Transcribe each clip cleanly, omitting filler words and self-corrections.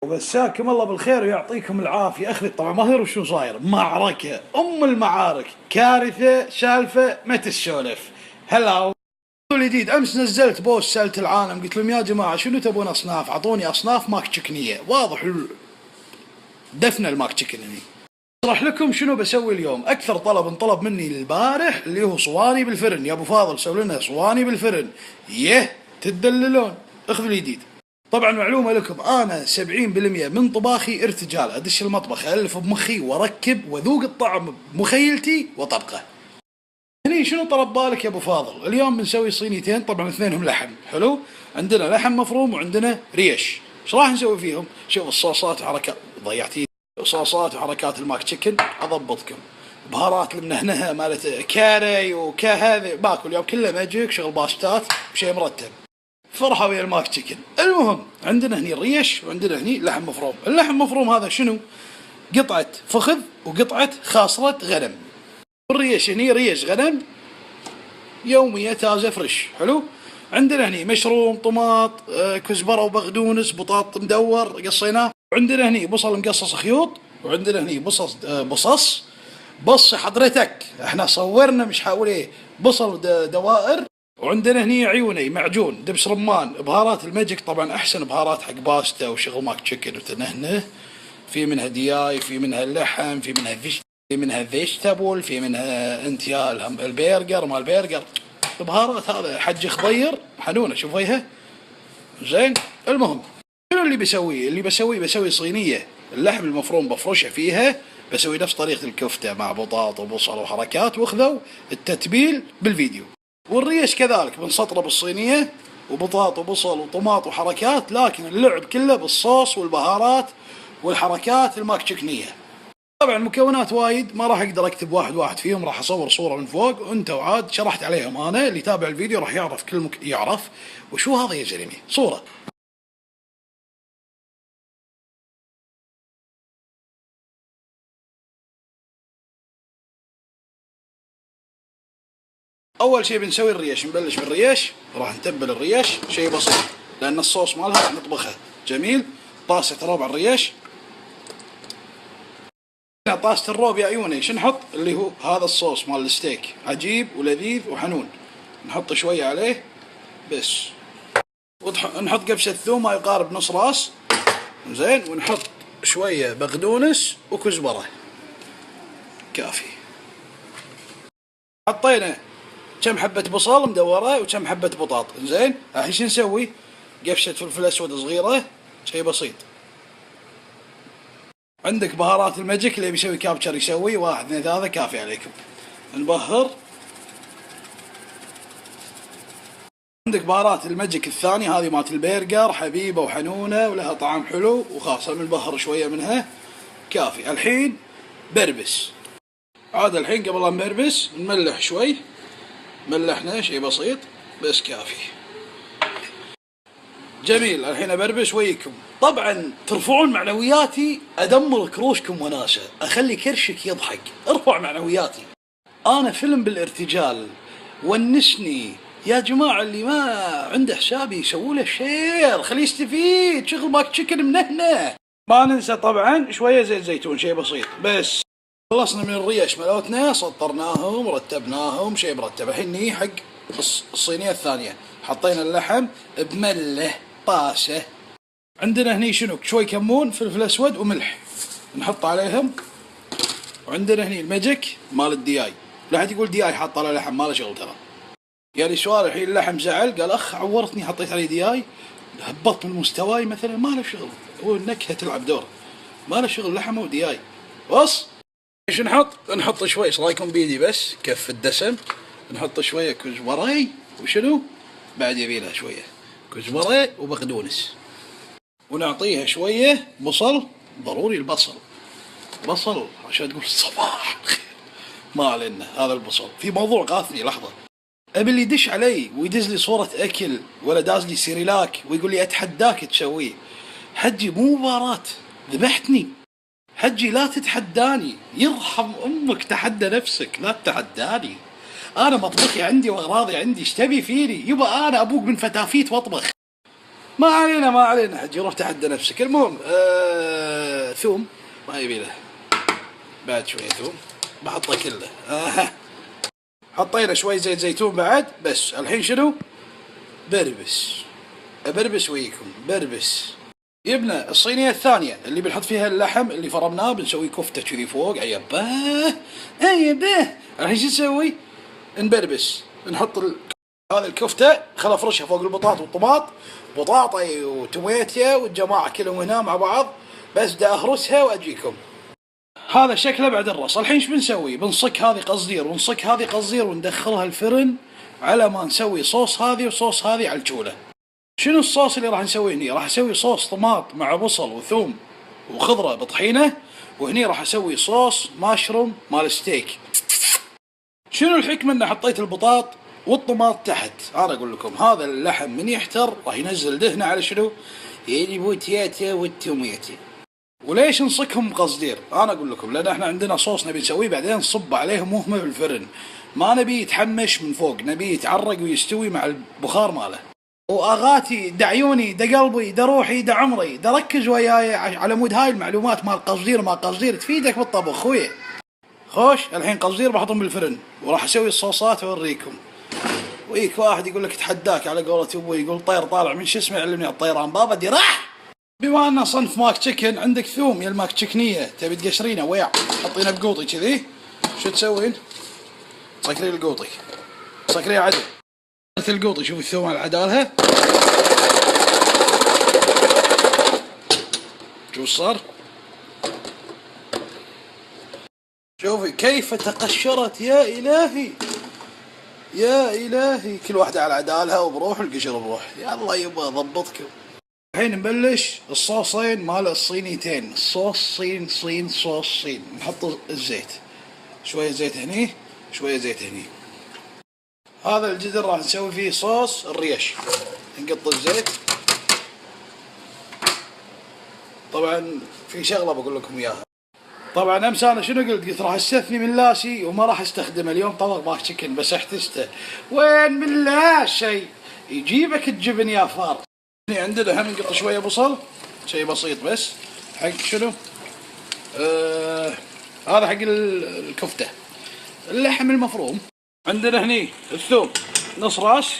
ومساكم الله بالخير ويعطيكم العافية. أخذي طبعا ما هي شو صاير، معركة أم المعارك، كارثة، سالفة ما تسولف. هلا الجديد أمس نزلت بوست سألت العالم، قلت لهم يا جماعة شنو تبون أصناف؟ أعطوني أصناف ماك تشيكنية. واضح دفن الماك تشيكن هني. اشرح لكم شنو بسوي اليوم. أكثر طلب انطلب مني البارح اللي هو صواني بالفرن. يا أبو فاضل سوي لنا صواني بالفرن. تدللون. اخذوا الجديد. طبعا معلومة لكم، أنا 70% من طباخي ارتجال. أدش المطبخ ألف بمخي وأركب وذوق الطعم بمخيلتي وطبقه. هني شنو طلب بالك يا أبو فاضل؟ اليوم بنسوي صينيتين، طبعا اثنينهم لحم. حلو. عندنا لحم مفروم وعندنا ريش. ايش راح نسوي فيهم؟ شوف الصوصات وحركات، ضيعتي صوصات وحركات الماك تشيكن أضبطكم. بهارات المنهنها مالت كاري وكهذا باكل اليوم كله ماجيك، شغل باشتات وشيء مرتب. فرحة ويا الماك تشيكن. المهم عندنا هني الريش وعندنا هني لحم مفروم. اللحم المفروم هذا شنو؟ قطعة فخذ وقطعة خاصرة غنم. والريش هني ريش غنم يومية تازة فريش. حلو. عندنا هني مشروم، طماط، كزبرة وبقدونس، بطاط مدور قصيناه. وعندنا هني بصل مقصص خيوط. وعندنا هني بص حضرتك احنا صورنا مش حاول بصل دوائر. وعندنا هني عيوني معجون، دبس رمان، بهارات الماجيك طبعا احسن بهارات حق باستا وشغل ماك تشيكن وتنهنه. في منها دياي، في منها اللحم، في منها فيجتابل، في منها انتيال البرجر مال البرجر. البهارات هذا حج خضير حنونه شوف وجهه زين. المهم شنو اللي بسويه؟ بسوي صينية اللحم المفروم بفرشه فيها، بسوي نفس طريقة الكفتة مع بطاط وبصل وحركات، واخذوا التتبيل بالفيديو. والريش كذلك بنسطره بالصينية وبطاط وبصل وطماط وحركات، لكن اللعب كله بالصوص والبهارات والحركات الماك تشيكنية. طبعا المكونات وايد ما راح اقدر اكتب واحد فيهم، راح اصور صورة من فوق وانتوا عاد شرحت عليهم. انا اللي يتابع الفيديو راح يعرف يعرف وشو هذا يا زلمة صورة. اول شيء بنسوي الريش، نبلش بالريش. راح نتبل الريش شيء بسيط لان الصوص مالها راح نطبخه جميل. طاسة روب على الريش. طاسة الروب يا عيوني شو نحط؟ اللي هو هذا الصوص مال الستيك، عجيب ولذيذ وحنون. نحط شوية عليه بس. ونحط قبشة ثوم ما يقارب نص راس زين. ونحط شوية بقدونس وكزبرة كافي. حطينا كم حبة بصل مدورة وكم حبة بطاط زين. الحين شو نسوي؟ قفشة فلفل اسود صغيرة شيء بسيط. عندك بهارات الماجيك اللي بيسوي كابتشر يسوي 1 2 3 كافي عليكم. نبهر. عندك بهارات الماجيك الثانية هذه مالت البرجر حبيبة وحنونة ولها طعم حلو وخاصة بنبهر شوية منها كافي. الحين بربس. عاد الحين قبل لا نبربس نملح شوي. ملحنا شيء بسيط بس كافي. جميل. الحين ابربش وياكم. طبعا ترفعون معنوياتي، ادمر كروشكم وناسه، اخلي كرشك يضحك. ارفع معنوياتي. انا فيلم بالارتجال ونسني يا جماعه. اللي ما عنده حسابي يسووا له شير خليه يستفيد. شغل ماك تشيكن من هنا. ما ننسى طبعا شويه زيت زيتون شيء بسيط بس. خلصنا من الريش ملوتنا، سطرناهم ورتبناهم شيء مرتب. الحين حق الصينية الثانية حطينا اللحم بمله طاسة. عندنا هني شنو؟ شوي كمون، فلفل اسود وملح نحط عليهم. وعندنا هني الماجيك مال الدياي. لا حد يقول دياي حاط على لحم، ما له شغل ترى. يعني سؤال الحين اللحم زعل قال اخ عورتني حطيت عليه دياي، هبطت من مستواي مثلا، ما له شغل. هو النكهة تلعب دور، ما له شغل لحم ودياي. بص ايش نحط شوي. ايش رايكم بيدي بس كف الدسم. نحط شويه كزبره وشنو بعد يبيلها شويه كزبره وبقدونس. ونعطيها شويه بصل. ضروري البصل بصل عشان تقول الصباح الخير. ما علينا هذا البصل. في موضوع غاثني لحظه. ابي اللي يدش علي ويدز لي صوره اكل ولا داز لي سيريلاك ويقول لي اتحداك تسويه. حجي مو مباراه، ذبحتني. حجي لا تتحداني، يرحم امك تحدى نفسك لا تتحداني. انا مطبخي عندي واغراضي عندي، ايش تبي فيني؟ يبا انا ابوك من فتافيت واطبخ. ما علينا ما علينا حجي، روح تحدى نفسك. المهم ثوم ما يبي له، بعد شوية ثوم بحطه كله. حطينا شوي زيت زيتون بعد. بس الحين شنو؟ بربس. بربس وياكم بربس. جبنا الصينية الثانية اللي بنحط فيها اللحم اللي فرمناه، بنسوي كفتة كذي فوق. عيباه عيباه. الحين شو نسوي؟ نبربس. نحط هذه الكفتة خل افرشها فوق البطاط والطماط، بطاطي وتوميتيا والجماعة كلهم هنا مع بعض. بس دا اهرسها واجيكم. هذا شكله بعد الرص. الحين ايش بنسوي؟ بنصك هذه قصدير ونصك هذه قصدير وندخلها الفرن على ما نسوي صوص هذه وصوص هذه على الجولة. شنو الصوص اللي راح نسويه هني؟ راح اسوي صوص طماط مع بصل وثوم وخضرة بطحينة، وهني راح اسوي صوص ماشروم مال ستيك. شنو الحكمة ان حطيت البطاط والطماط تحت؟ انا اقول لكم هذا اللحم من يحتر راح ينزل دهنه على شنو؟ البوتياتا والتوميتي. وليش نصكهم قصدير؟ انا اقول لكم لان احنا عندنا صوص نبي نسويه بعدين نصب عليهم وهم في الفرن، ما نبي يتحمش من فوق، نبي يتعرق ويستوي مع البخار ماله. واغاتي دعيوني دا قلبي دا روحي دا عمري دا ركز وياي على مود هاي المعلومات مال قصدير ما قصدير تفيدك بالطبخ خويا. خوش الحين قصدير بحطهم بالفرن وراح اسوي الصوصات واوريكم. ويك واحد يقول لك تحداك على قولة ابوي، يقول طير طالع من شو اسمه يعلمني على الطيران. بابا دي راح. بما انه صنف ماك تشيكن، عندك ثوم يا الماك تشيكنيه تبي تقشرينه ويع تحطينه بقوطي كذي، شو تسوين؟ تسكرين القوطي، تسكرين عدل القوطي. شوف الثوم على عدالها، شوف صار، شوفي كيف تقشرت. يا إلهي يا إلهي، كل واحدة على عدالها وبروح القشر بروح. يا الله يبا ضبطكم. الحين نبلش الصوصين مال الصينيتين. صوص صين صوص صين. نحط الزيت، شوية زيت هني شوية زيت هني. هذا الجدر راح نسوي فيه صوص الريش. نقط الزيت. طبعا في شغلة بقول لكم اياها. طبعا امس انا شنو قلت راح استثني من لاسي وما راح استخدمه اليوم طبق ماك تشيكن، بس احتسته. وين من لا شيء يجيبك الجبن يا فار. عندنا هم نقط شويه بصل، شيء بسيط بس حق شنو؟ هذا حق الكفته. اللحم المفروم. عندنا هني الثوم نص راس،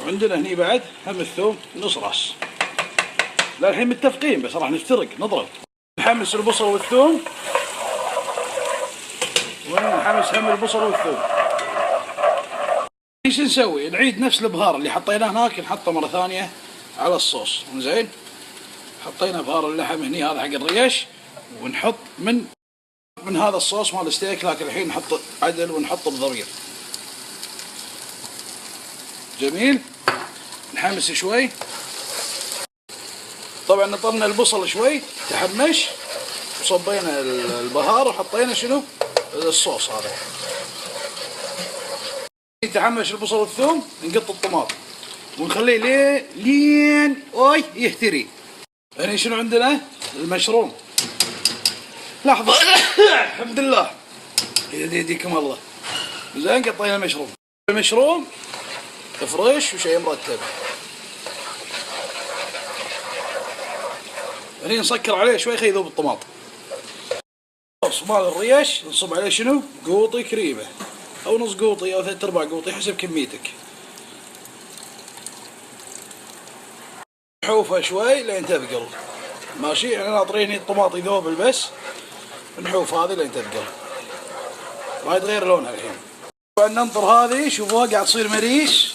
وعندنا هني بعد هم الثوم نص راس. لا الحين متفقين بس راح نفترق نضرب. نحمس البصل والثوم، ونحمس هم البصل والثوم. ايش نسوي؟ نعيد نفس البهار اللي حطيناه هناك نحطه مره ثانيه على الصوص. زين حطينا بهار اللحم هني هذا حق الريش، ونحط من هذا الصوص مال الستيك، لكن الحين نحط عدل ونحطه بضمير. جميل. نحمس شوي. طبعا نطرنا البصل شوي تحمش، وصبينا البهار وحطينا شنو؟ الصوص هذا. يتحمش البصل والثوم نقط الطماط ونخليه لين يهتري. يعني شنو عندنا؟ المشروم. لحظة. الحمد لله يهديكم الله. زين قطينا المشروم فريش وشيء مرتب. هني نسكر عليه شوي خليه يذوب الطماط. صوص مال الريش نصب عليه شنو؟ قوطي كريمة او نص قوطي او 3/4 قوطي حسب كميتك. نحوفها شوي لين تثقل. ماشي احنا ناطرين الطماط يذوب بس نحوف هذه لين تثقل. راح يتغير لونها الحين. طبعا ننطر هذه شوفوها قاعد تصير هريش.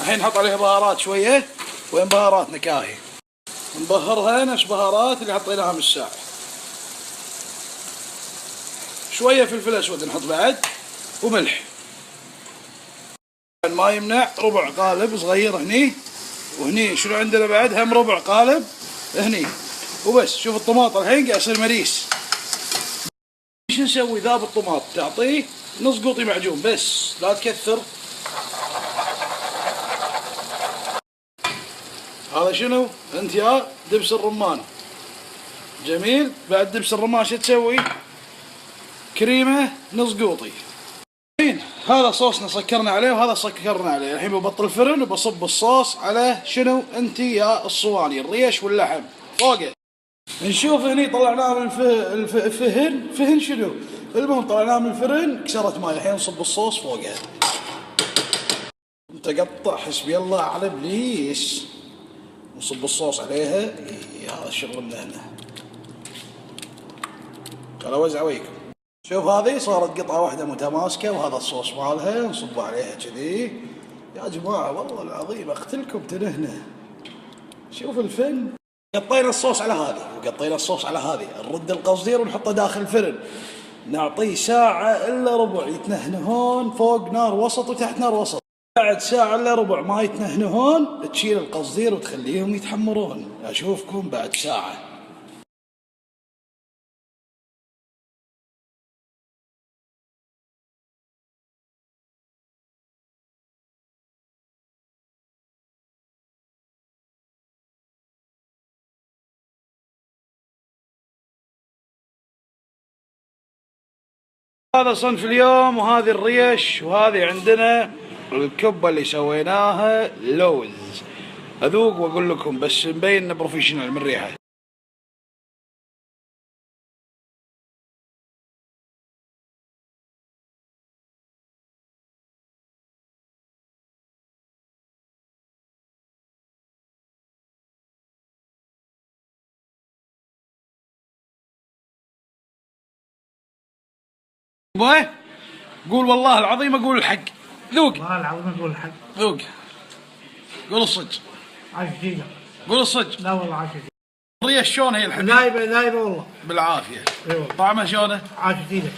الحين نحط عليها بهارات شوية. وين بهارات نكاهي؟ نبهرها نفس بهارات اللي حطيناها من الساعة. شوية فلفل اسود نحط بعد وملح. ما يمنع ربع قالب صغير هني، وهني شنو عندنا بعد هم ربع قالب هني وبس. شوف الطماط الحين قاعد يصير مريس. ايش نسوي؟ ذاب الطماط تعطيه نص قوطي معجون بس لا تكثر. هذا شنو؟ انت يا دبس الرمان. جميل. بعد دبس الرمان شو تسوي؟ كريمة نص قوطي. هذا صوصنا سكرنا عليه وهذا سكرنا عليه. الحين ببطل الفرن وبصب الصوص على شنو انت يا الصواني، الريش واللحم فوقه. نشوف هني طلعناه من فهن شنو؟ المهم طلعناه من الفرن كسرت ماي. الحين نصب الصوص فوقها. انت قطع حسبي الله على ابليس. نصب الصوص عليها. هذا شغلنا هنا. ترى وزع وياكم. شوف هذه صارت قطعة واحدة متماسكة وهذا الصوص مالها نصبه عليها كذي. يا جماعة والله العظيم اقتلكم تنهنه. شوف الفن. قطينا الصوص على هذه وقطينا الصوص على هذه، نرد القصدير ونحطه داخل الفرن. نعطيه ساعة إلا ربع يتنهنهون فوق نار وسط وتحت نار وسط. بعد ساعة إلا ربع ما يتنهنهون تشيل القصدير وتخليهم يتحمرون. أشوفكم بعد ساعة. هذا صنف اليوم وهذه الريش وهذه عندنا الكبة اللي سويناها لوز. اذوق واقول لكم بس مبين انه بروفيشنال من ريحه. قول والله العظيم اقول الحق. ذوق. والله العظيم اقول الحق. ذوق. قول الصدق. عاش جديدة. قول الصدق. لا والله عاش جديدة. الريش شلون هي الحين؟ لايبة والله. بالعافية. اي والله. طعمها شلونه؟ عاش جديدة.